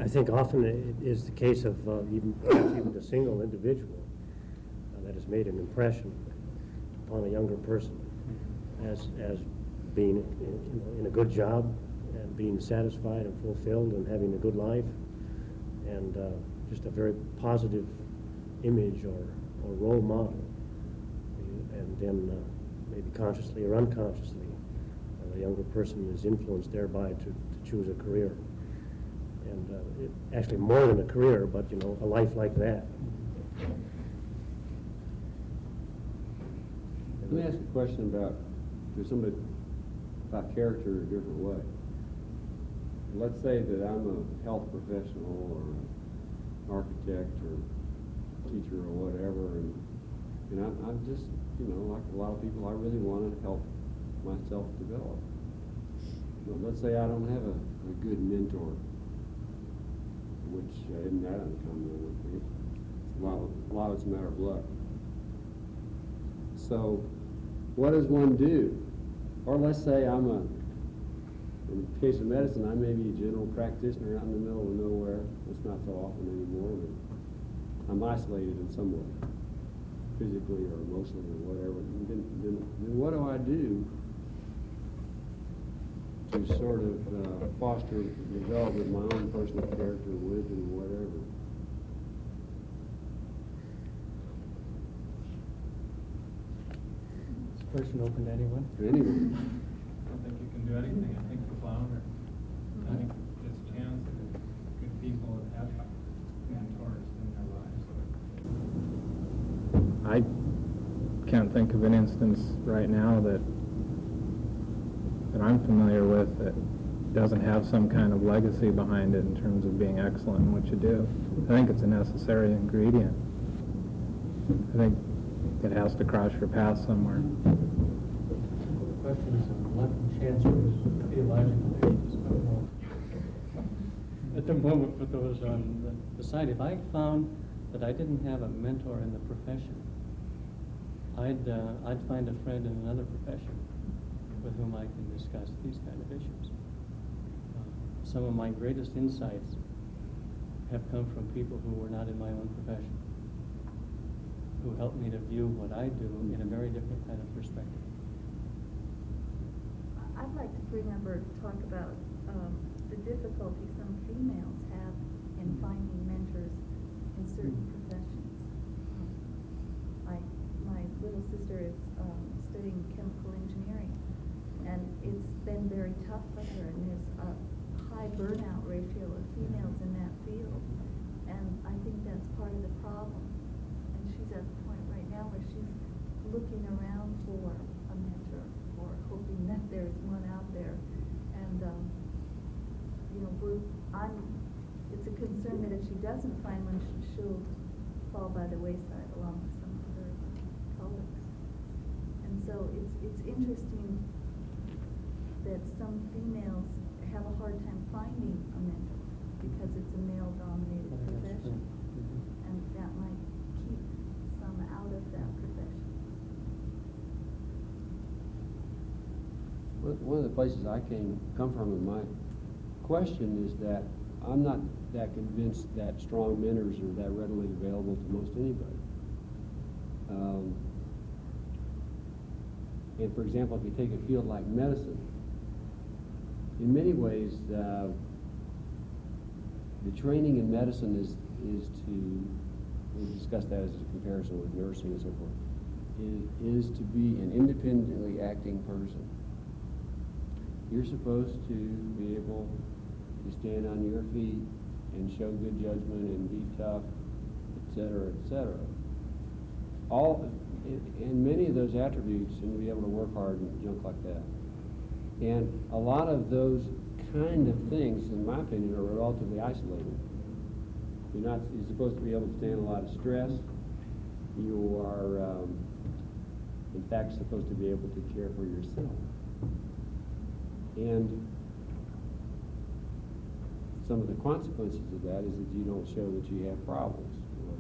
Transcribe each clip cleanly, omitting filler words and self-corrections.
I think often it is the case of perhaps even the single individual that has made an impression upon a younger person as being in a good job and being satisfied and fulfilled and having a good life, and just a very positive image or role model. And then maybe consciously or unconsciously, the younger person is influenced thereby to choose a career. And actually more than a career, but a life like that. Let me ask a question about character in a different way. Let's say that I'm a health professional or an architect or teacher or whatever, and I'm just, like a lot of people, I really want to help myself develop. But let's say I don't have a good mentor, which isn't that uncommon. I don't think. A lot of it's a matter of luck. So what does one do? Or let's say in the case of medicine, I may be a general practitioner out in the middle of nowhere. It's not so often anymore, but I'm isolated in some way, physically or emotionally or whatever. Then what do I do to sort of foster the development of my own personal character, wisdom, whatever? Is the question open to anyone? To anyone. I don't think you can do anything. I think the flounder. I think it's a chance that good people have mentors in their lives. I can't think of an instance right now that I'm familiar with that doesn't have some kind of legacy behind it in terms of being excellent in what you do. I think it's a necessary ingredient. I think it has to cross your path somewhere. The question is on luck and chance or theological basis. At the moment, for those on the side, if I found that I didn't have a mentor in the profession, I'd find a friend in another profession with whom I can discuss these kind of issues. Some of my greatest insights have come from people who were not in my own profession, who helped me to view what I do in a very different kind of perspective. I'd like to bring up or talk about the difficulty some females have in finding mentors in certain professions. My little sister is studying chemical engineering, and it's been very tough for her, and there's a high burnout ratio of females in that field, and I think that's part of the problem. And she's at the point right now where she's looking around for a mentor, or hoping that there's one out there. And it's a concern that if she doesn't find one, she'll fall by the wayside along with some of her colleagues. And so it's interesting that some females have a hard time finding a mentor because it's a male-dominated profession, and that might keep some out of that profession. One of the places I come from in my question is that I'm not that convinced that strong mentors are that readily available to most anybody. And for example, if you take a field like medicine, in many ways, the training in medicine is to, we'll discuss that as a comparison with nursing and so forth, is to be an independently acting person. You're supposed to be able to stand on your feet and show good judgment and be tough, etc., etc. And many of those attributes, and to be able to work hard and junk like that. And a lot of those kind of things, in my opinion, are relatively isolated. You're supposed to be able to stand a lot of stress. You are, in fact, supposed to be able to care for yourself. And some of the consequences of that is that you don't show that you have problems, or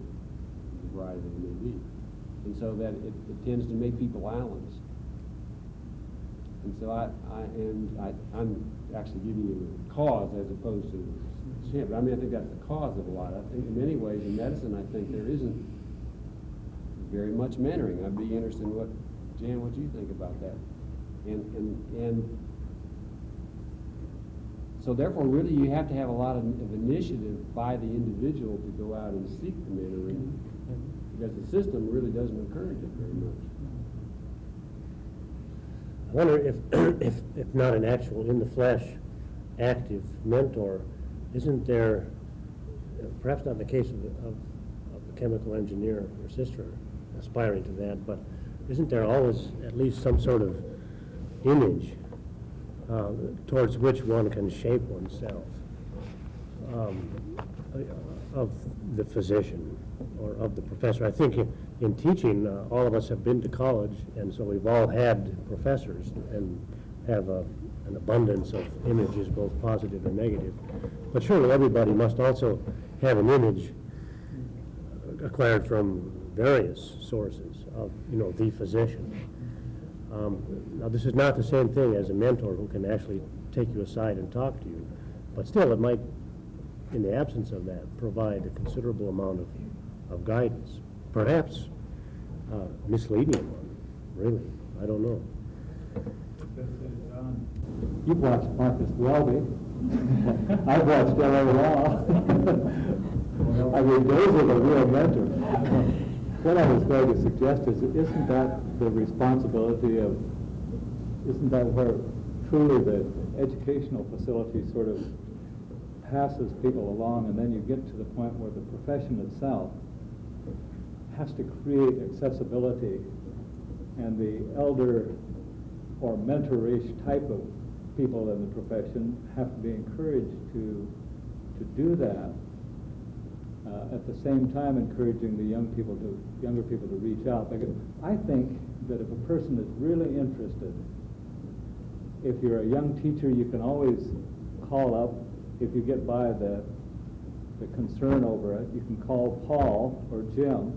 the variety that it may be. And so that it tends to make people islands. And so I'm actually giving you the cause as opposed to symptom. I mean, I think that's the cause of a lot. I think in many ways in medicine, I think there isn't very much mentoring. I'd be interested in Jan, what you think about that? And so therefore, really, you have to have a lot of initiative by the individual to go out and seek the mentoring, because the system really doesn't encourage it very much. I wonder if not an actual in-the-flesh active mentor, isn't there, perhaps not in the case of the chemical engineer or sister aspiring to that, but isn't there always at least some sort of image towards which one can shape oneself of the physician or of the professor? I think in teaching, all of us have been to college, and so we've all had professors and have an abundance of images, both positive and negative. But surely everybody must also have an image acquired from various sources of, the physician. Now, this is not the same thing as a mentor who can actually take you aside and talk to you, but still it might, in the absence of that, provide a considerable amount of guidance. Perhaps misleading one, really. I don't know. You've watched Marcus Welby. I've watched L.A. Law. I mean, those are the real mentors. What I was going to suggest is, isn't that the responsibility of, isn't that where truly the educational facility sort of passes people along, and then you get to the point where the profession itself has to create accessibility, and the elder or mentor-ish type of people in the profession have to be encouraged to do that, at the same time encouraging the younger people to reach out. Because I think that if a person is really interested, if you're a young teacher, you can always call up. If you get by the concern over it, you can call Paul or Jim,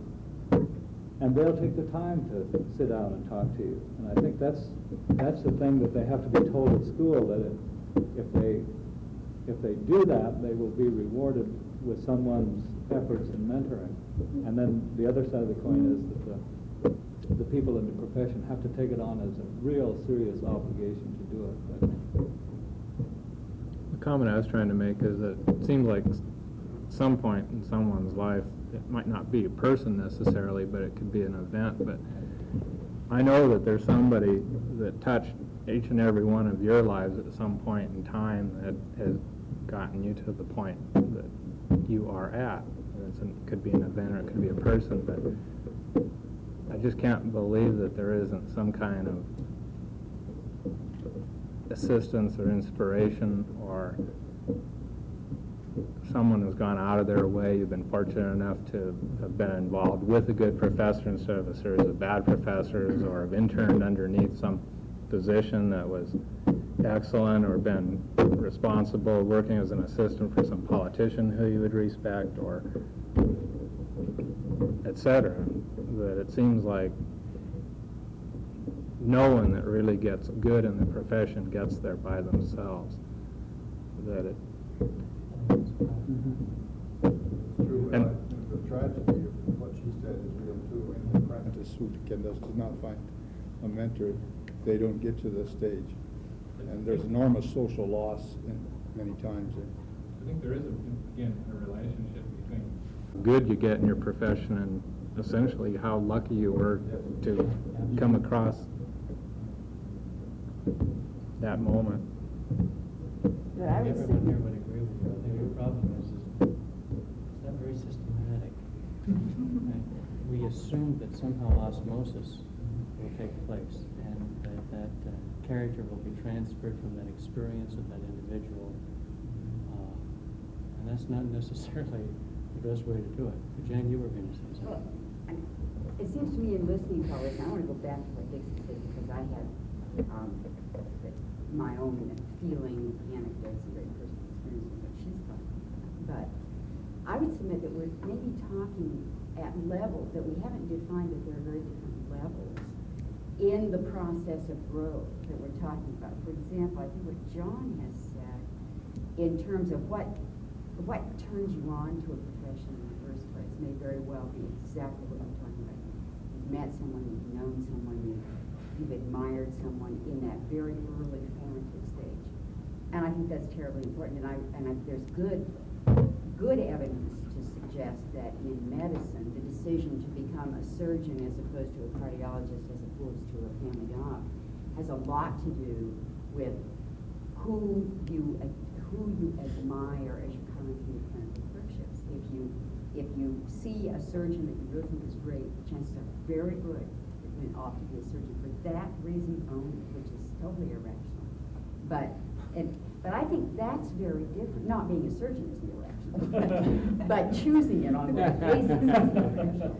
and they'll take the time to sit down and talk to you. And I think that's the thing that they have to be told at school, that if they do that, they will be rewarded with someone's efforts in mentoring. And then the other side of the coin is that the people in the profession have to take it on as a real serious obligation to do it, I think. The comment I was trying to make is that it seems like some point in someone's life, it might not be a person necessarily, but it could be an event. But I know that there's somebody that touched each and every one of your lives at some point in time that has gotten you to the point that you are at. It could be an event or it could be a person, but I just can't believe that there isn't some kind of assistance or inspiration, or someone who's gone out of their way. You've been fortunate enough to have been involved with a good professor instead of a series of bad professors, or have interned underneath some position that was excellent, or been responsible working as an assistant for some politician who you would respect, or etc. That it seems like no one that really gets good in the profession gets there by themselves. That it True. And The tragedy of what she said is real too. In the apprentice who does not find a mentor, they don't get to this stage, and there's enormous social loss many times. I think there is, again, a relationship between good you get in your profession, and essentially how lucky you were to come across that moment. But I would Everyone here say, would agree with you. I think your problem is it's not very systematic. Right? We assume that somehow osmosis will take place, and that character will be transferred from that experience of that individual. And that's not necessarily the best way to do it. But Jan, you were going to say Well, something. it seems to me in listening to all this, I want to go back to what Dixie said, because I had my own feeling, anecdotes, and very personal experience with what she's talking about. But I would submit that we're maybe talking at levels that we haven't defined, that there are very different levels in the process of growth that we're talking about. For example, I think what John has said in terms of what turns you on to a profession in the first place may very well be exactly what we're talking about. You've met someone, you've known someone, you've admired someone in that very early formative stage. And I think that's terribly important. And there's good evidence to suggest that in medicine, the decision to become a surgeon as opposed to a cardiologist as opposed to a family doc has a lot to do with who you admire as you come into your clinical clerkships. If you see a surgeon that you really think is great, chances are very good that you ought to be a surgeon for that reason only, which is totally irrational. But I think that's very different. Not being a surgeon isn't irrational, but choosing it on that basis is irrational.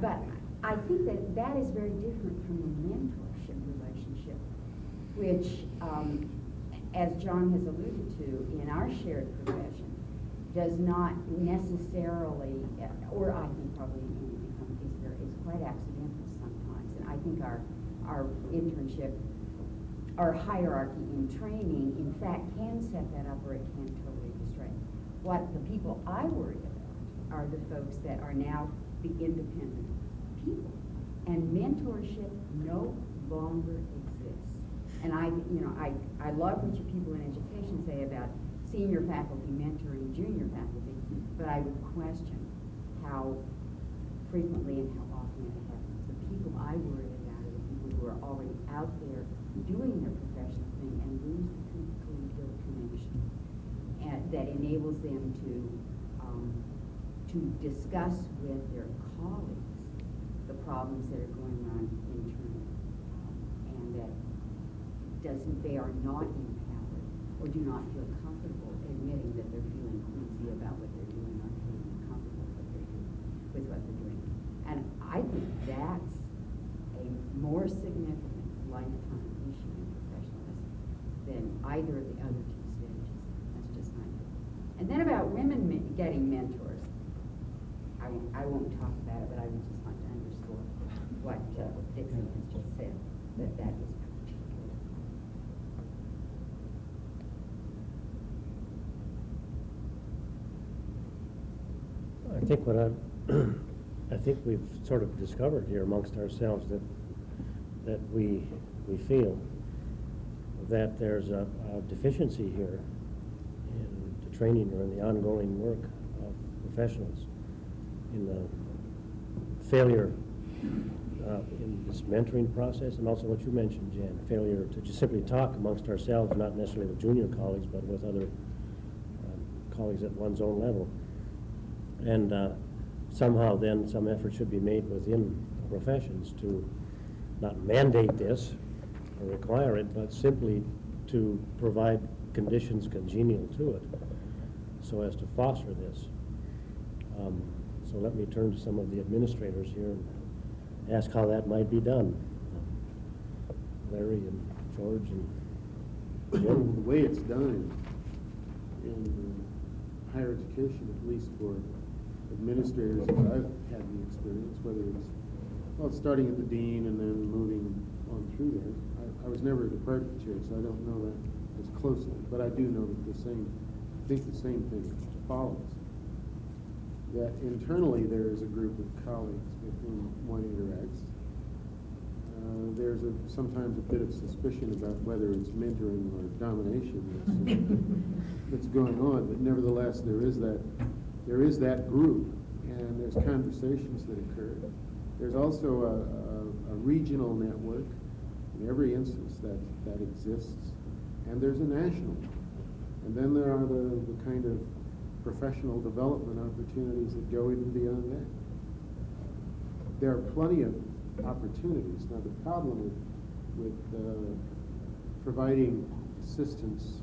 But I think that is very different from the mentorship relationship, which, as John has alluded to, in our shared profession, does not necessarily, or I think probably is quite accidental sometimes. And I think our internship, our hierarchy in training, in fact, can set that up or it can totally destroy it. What the people I worry about are the folks that are now the independent people. And mentorship no longer exists. And I love what you people in education say about senior faculty mentoring junior faculty, but I would question how frequently and how often it happens. The people I worry about are the people who are already out there doing their professional thing and lose the collegial connection that enables them to discuss with their colleagues the problems that are going on internally, and that they are not empowered or do not feel comfortable admitting that they're feeling queasy about what they're doing or feeling uncomfortable with what they're doing. And I think that's a more significant lifetime issue in professionalism than either of the other two stages. That's just my view. And then about women getting mentors, I won't talk about it, but I would just like to underscore what Dixon has just said, that is particularly. I think we've sort of discovered here amongst ourselves that we feel that there's a deficiency here in the training or in the ongoing work of professionals, in the failure in this mentoring process, and also what you mentioned, Jan, failure to just simply talk amongst ourselves, not necessarily with junior colleagues, but with other colleagues at one's own level. And somehow then some effort should be made within the professions to not mandate this or require it, but simply to provide conditions congenial to it so as to foster this. So let me turn to some of the administrators here and ask how that might be done. Larry and George and Jim. The way it's done in higher education, at least for administrators, as I've had the experience, whether it's starting at the dean and then moving on through there. I was never a department chair, so I don't know that as closely, but I do know that the same thing follows. That internally there is a group of colleagues with whom one interacts. There's sometimes a bit of suspicion about whether it's mentoring or domination that's going on, but nevertheless there is that group, and there's conversations that occur. There's also a regional network in every instance that exists, and there's a national. And then there are the kind of professional development opportunities that go even beyond that. There are plenty of opportunities. Now the problem with providing assistance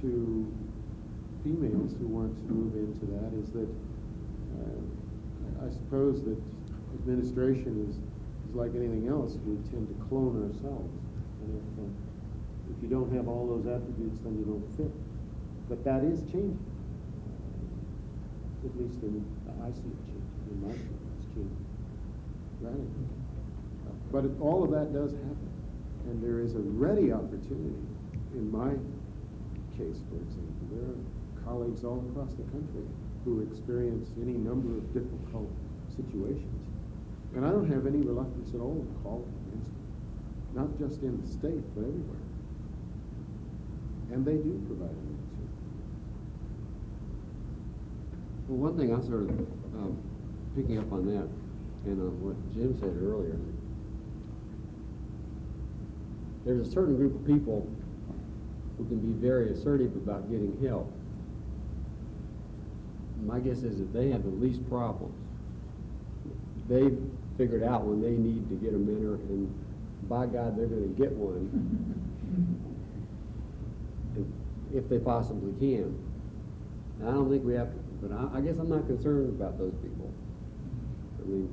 to females who want to move into that is that I suppose that administration is like anything else. We tend to clone ourselves, and if you don't have all those attributes, then you don't fit. But that is changing. At least I see it changing. In my opinion, it's changing. radically. But all of that does happen, and there is a ready opportunity. In my case, for example, there are colleagues all across the country who experience any number of difficult situations, and I don't have any reluctance at all to call them against them, not just in the state, but everywhere. And they do provide an answer. Well, one thing I sort of, picking up on that, and on what Jim said earlier, there's a certain group of people who can be very assertive about getting help. My guess is that they have the least problems. They've figured out when they need to get a mentor, and by God, they're going to get one if they possibly can. And I don't think we have to, but I guess I'm not concerned about those people. I mean,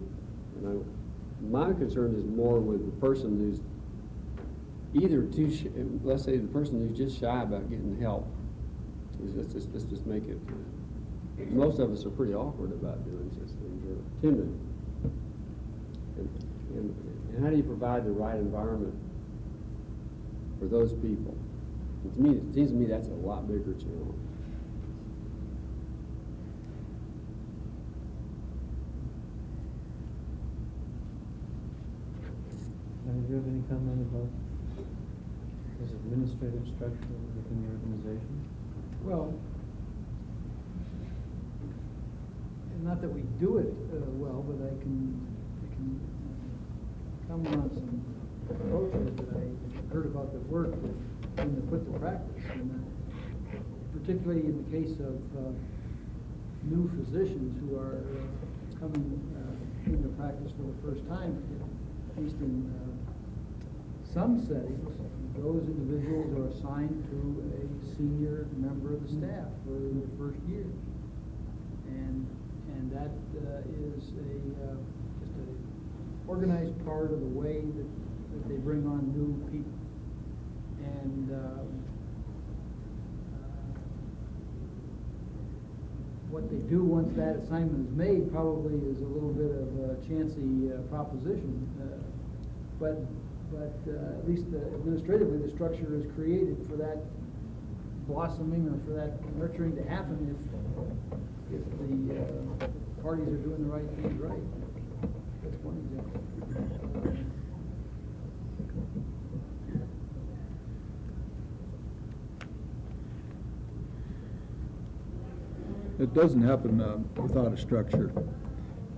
my concern is more with the person who's either let's say the person who's just shy about getting help. Let's just make it. Most of us are pretty awkward about doing such things, or timid. And how do you provide the right environment for those people? And to me, it seems to me that's a lot bigger challenge. Do you have any comment about this administrative structure within the organization? Well, not that we do it well, but I can comment on some approaches that I heard about that work that seem to put to practice, and particularly in the case of new physicians who are coming into practice for the first time, at least in some settings. Those individuals are assigned to a senior member of the staff for the first year, and that is just a organized part of the way that they bring on new people. And what they do once that assignment is made probably is a little bit of a chancy proposition, but at least administratively the structure is created for that blossoming or for that nurturing to happen if the parties are doing the right things right. That's one example. It doesn't happen without a structure.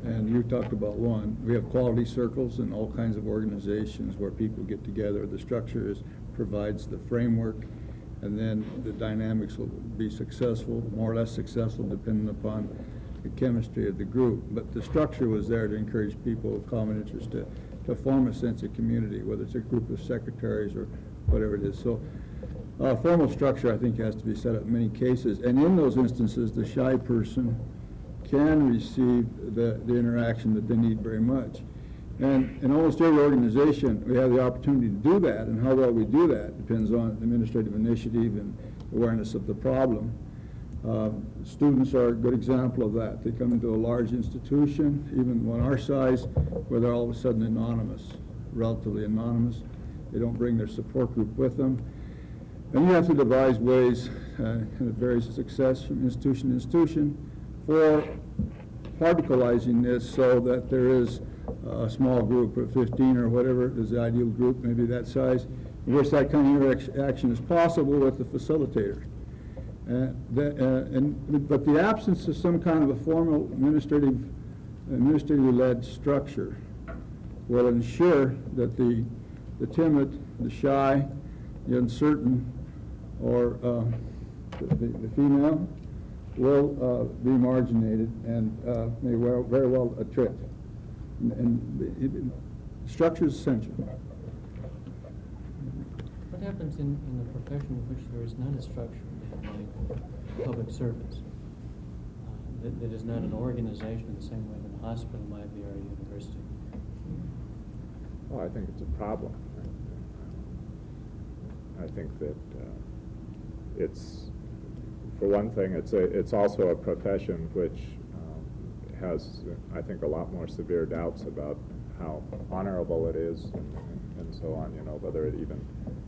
And you talked about one. We have quality circles in all kinds of organizations where people get together. The structure provides the framework, and then the dynamics will be successful, more or less successful, depending upon the chemistry of the group. But the structure was there to encourage people of common interest to form a sense of community, whether it's a group of secretaries or whatever it is. So formal structure, I think, has to be set up in many cases. And in those instances, the shy person can receive the interaction that they need very much. And in almost every organization, we have the opportunity to do that, and how well we do that depends on administrative initiative and awareness of the problem. Students are a good example of that. They come into a large institution, even one our size, where they're all of a sudden anonymous, relatively anonymous. They don't bring their support group with them. And you have to devise ways, and it varies in success from institution to institution, for particularizing this so that there is a small group of 15 or whatever is the ideal group, maybe that size, in which that kind of interaction is possible with the facilitator. But the absence of some kind of a formal administratively led structure will ensure that the timid, the shy, the uncertain, or the female will be marginated and may very well attrit. And structure is essential. What happens in a profession in which there is not a structure, like public service, that is not an organization in the same way that a hospital might be or a university? Well, I think it's a problem. I think that it's, for one thing, it's also a profession which has, I think, a lot more severe doubts about how honorable it is and so on, whether it even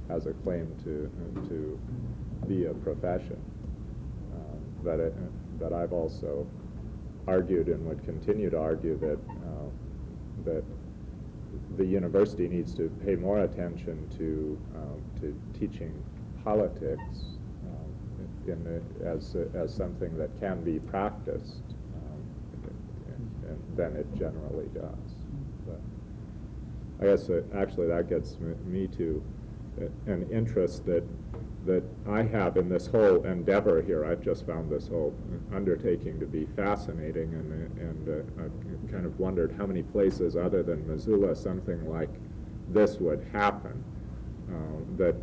has a claim to be a profession. But I've also argued and would continue to argue that the university needs to pay more attention to teaching politics as something that can be practiced than it generally does. But I guess actually that gets me to an interest that I have in this whole endeavor here. I've just found this whole undertaking to be fascinating, and I've kind of wondered how many places other than Missoula something like this would happen, that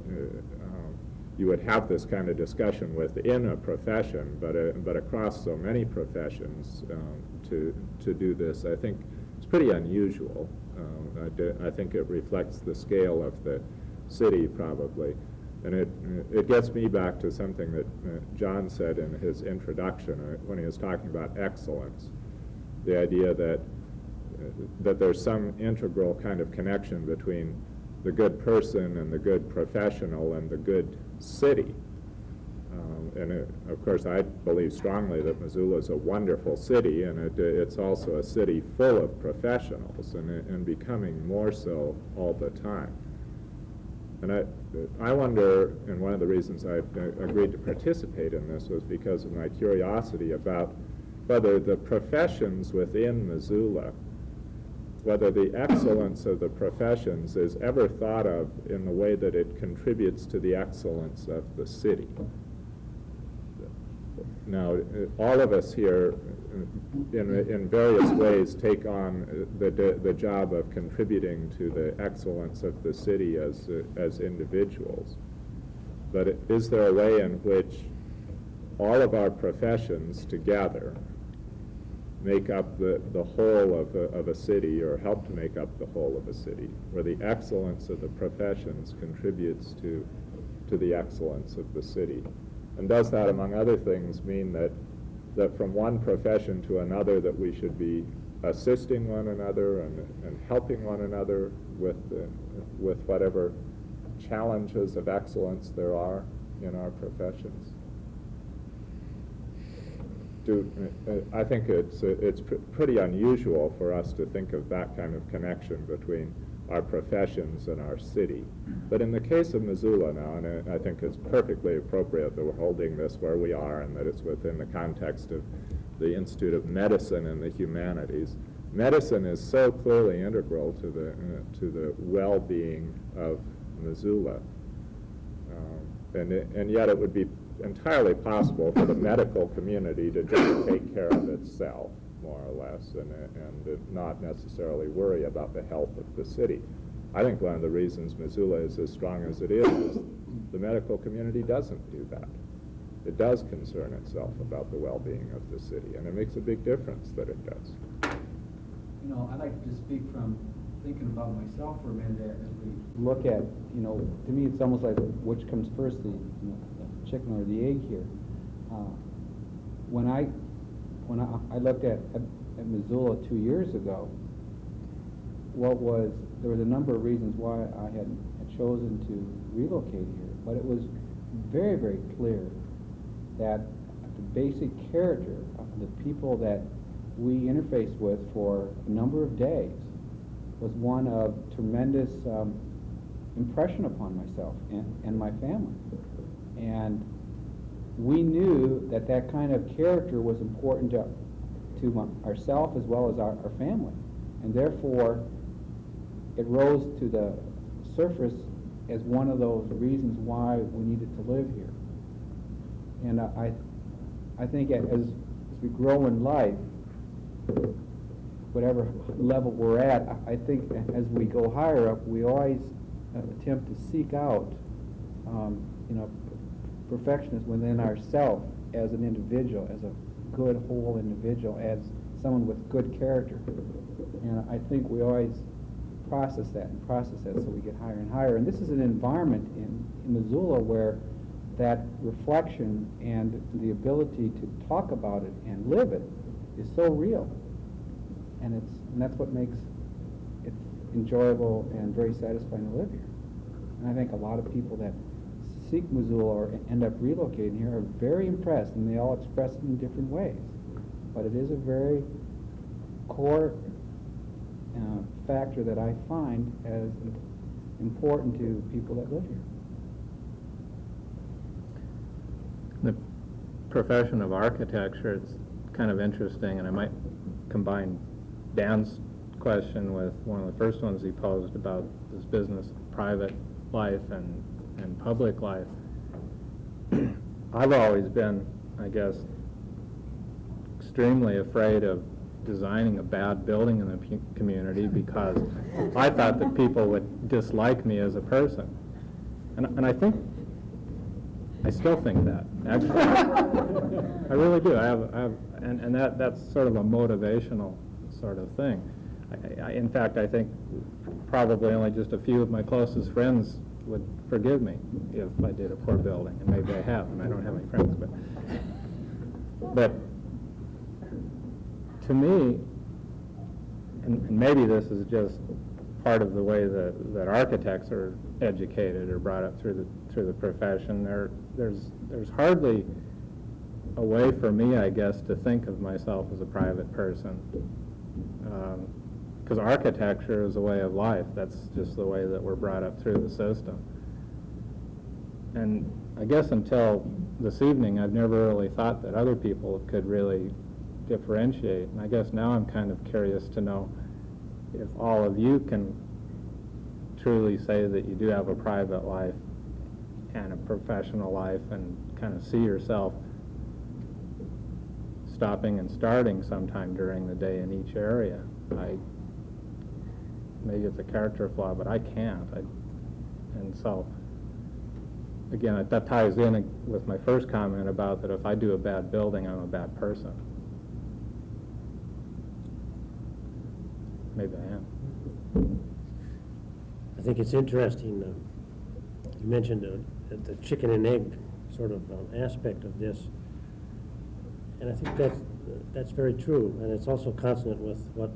you would have this kind of discussion within a profession, but across so many professions to do this. I think it's pretty unusual. I think it reflects the scale of the city, probably. And it gets me back to something that John said in his introduction when he was talking about excellence, the idea that there's some integral kind of connection between the good person and the good professional and the good city. Of course, I believe strongly that Missoula is a wonderful city, and it's also a city full of professionals, and becoming more so all the time. And I wonder, and one of the reasons I agreed to participate in this was because of my curiosity about whether the professions within Missoula, whether the excellence of the professions is ever thought of in the way that it contributes to the excellence of the city. Now, all of us here in various ways take on the job of contributing to the excellence of the city as individuals. But is there a way in which all of our professions together make up the whole of a city, or help to make up the whole of a city, where the excellence of the professions contributes to the excellence of the city? And does that, among other things, mean that from one profession to another that we should be assisting one another and helping one another with whatever challenges of excellence there are in our professions? I think it's pretty unusual for us to think of that kind of connection between our professions and our city. But in the case of Missoula now, and I think it's perfectly appropriate that we're holding this where we are and that it's within the context of the Institute of Medicine and the Humanities, medicine is so clearly integral to the well-being of Missoula. And yet it would be entirely possible for the medical community to just take care of itself, more or less, and not necessarily worry about the health of the city. I think one of the reasons Missoula is as strong as it is the medical community doesn't do that. It does concern itself about the well-being of the city, and it makes a big difference that it does. I'd like to just speak from thinking about myself for a minute as we look at, to me it's almost like which comes first, the chicken or the egg here. When I looked at Missoula 2 years ago, there was a number of reasons why I had chosen to relocate here, but it was very, very clear that the basic character of the people that we interfaced with for a number of days was one of tremendous impression upon myself and my family. And we knew that kind of character was important to ourselves as well as our family. And therefore, it rose to the surface as one of those reasons why we needed to live here. And I think as we grow in life, whatever level we're at, I think as we go higher up, we always attempt to seek out, perfectionism within ourselves as an individual, as a good whole individual, as someone with good character. And I think we always process that so we get higher and higher. And this is an environment in Missoula where that reflection and the ability to talk about it and live it is so real. and that's what makes it enjoyable and very satisfying to live here. And I think a lot of people that seek Missoula or end up relocating here are very impressed, and they all express it in different ways. But it is a very core factor that I find as important to people that live here. The profession of architecture, it's kind of interesting, and I might combine Dan's question with one of the first ones he posed about this business of private life and public life. I've always been, I guess, extremely afraid of designing a bad building in the community because I thought that people would dislike me as a person. And I think, I still think that, actually. I really do. And that's sort of a motivational sort of thing. In fact, I think probably only just a few of my closest friends would forgive me if I did a poor building, and maybe I have, and I don't have any friends, but to me, and maybe this is just part of the way that architects are educated or brought up through the profession, there's hardly a way for me, I guess, to think of myself as a private person. Because architecture is a way of life. That's just the way that we're brought up through the system. And I guess until this evening, I've never really thought that other people could really differentiate. And I guess now I'm kind of curious to know if all of you can truly say that you do have a private life and a professional life and kind of see yourself stopping and starting sometime during the day in each area. Maybe it's a character flaw, but I can't. And so, again, that ties in with my first comment about that if I do a bad building, I'm a bad person. Maybe I am. I think it's interesting, you mentioned the chicken and egg sort of aspect of this, and I think that's very true, and it's also consonant with what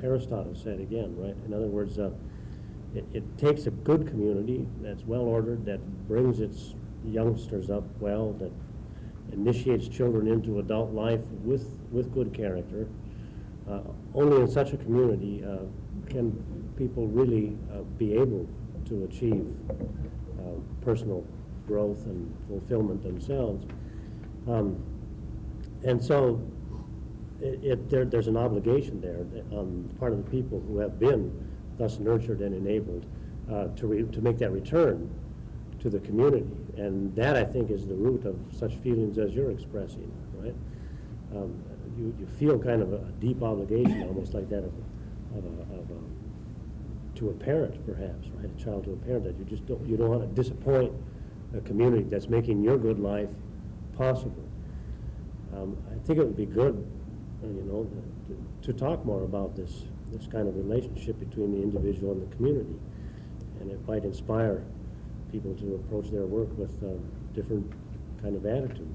Aristotle said again, right? In other words, it takes a good community that's well-ordered, that brings its youngsters up well, that initiates children into adult life with good character. Only in such a community can people really be able to achieve personal growth and fulfillment themselves. And so there's an obligation there on the part of the people who have been thus nurtured and enabled to make that return to the community. And that, I think, is the root of such feelings as you're expressing, right? You feel kind of a deep obligation, almost like that to a parent, perhaps, right? A child to a parent, that you don't want to disappoint a community that's making your good life possible. I think it would be good, to talk more about this kind of relationship between the individual and the community, and it might inspire people to approach their work with different kind of attitude.